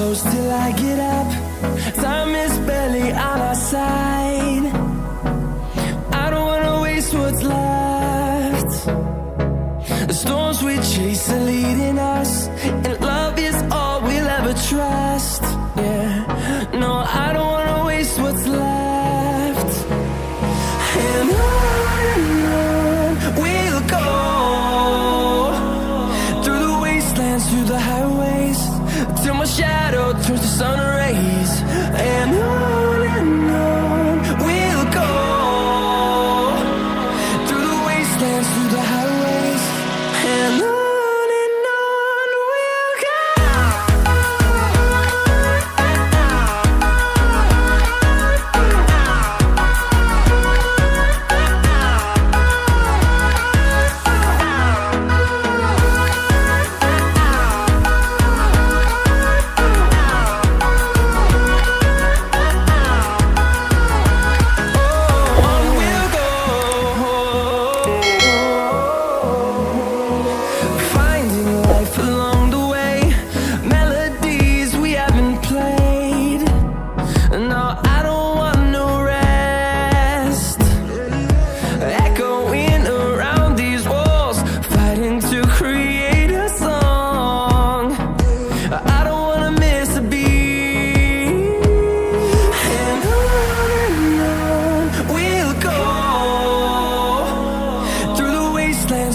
close till I get up. Time is barely on our side. I don't wanna waste what's left. The storms we chase are leading us, and love is all we'll ever trust. Yeah, no, I don't wanna waste what's left. And on we'll go, through the wastelands, through the highways, till my shadow turns to sun rays. And on we'll go, through the wastelands, through the highways, and on we'll go.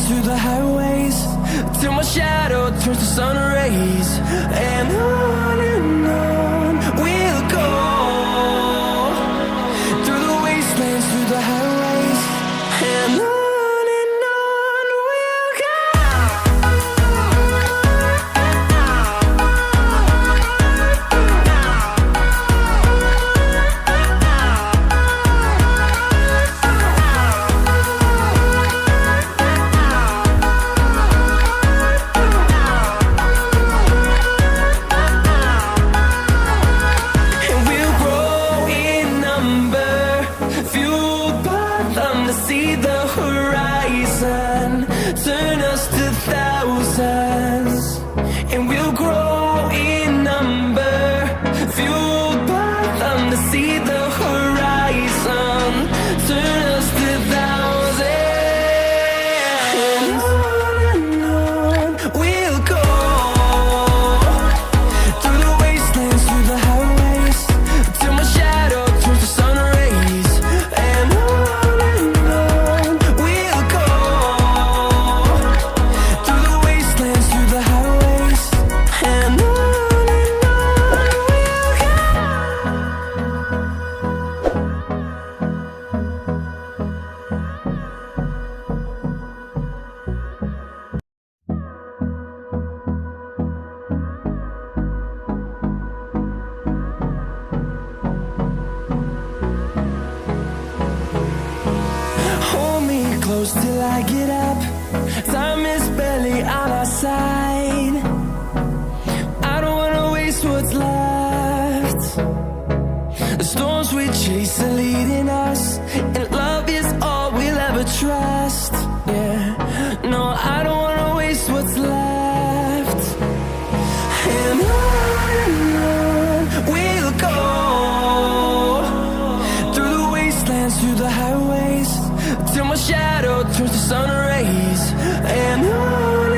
Through the highways, till my shadow turns to sun rays. And on we'll go, through the wastelands, through the highways, and on we'll go. See the horizon, turn us to thousands, and we'll grow in number, fueled by them to see the horizon, turn us to thousands. And on we'll go, through the wastelands, through the highways, till my shadow turns to sun rays. And close till I get up. Time is barely on our side. I don't wanna waste what's left. The storms we chase are leading us, and love is all we'll ever trust. Yeah, no, I don't wanna waste what's left. And on we'll go, through the wastelands, through the highways, till my shadow turns to sun rays. And on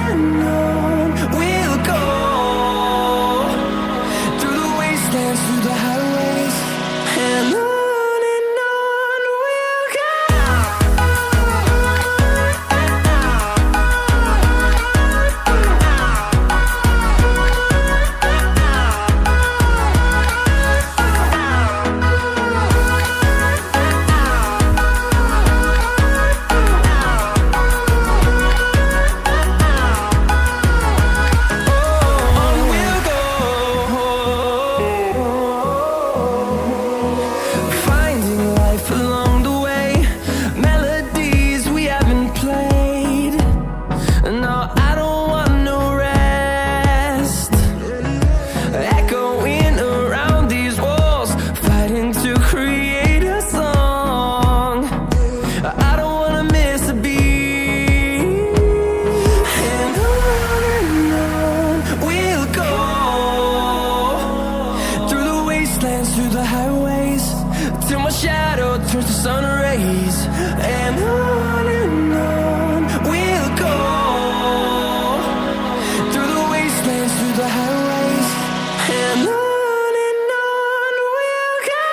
the highways, and on we'll go.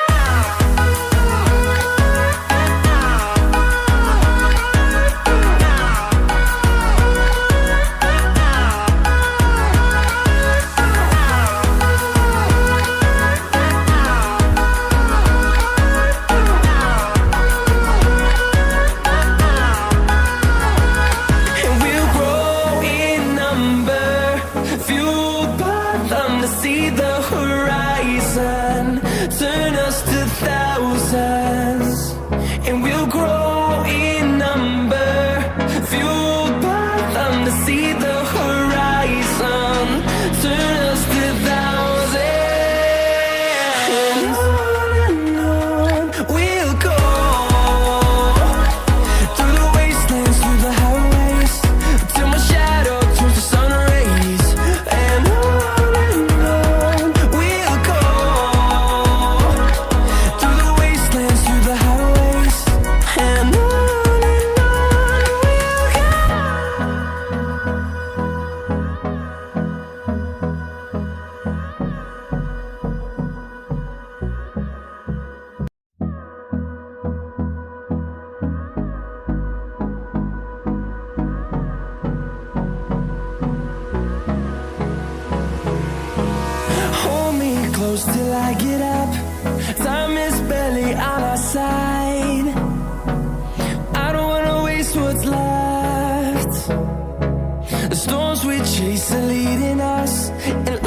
And we'll grow in number, fueled by them to see the horizon, turn us to thousands. And we'll grow in number, fueled by them to see the horizon, turn us to thousands. And on we'll go, through the wastelands, through the highways, till my shadow turns to sun rays. And on we'll go, through the wastelands, through the highways, and on we'll go. Hold me close till I get up. Time is barely on our side. I don't wanna waste what's left. The storms we chase are leading us, and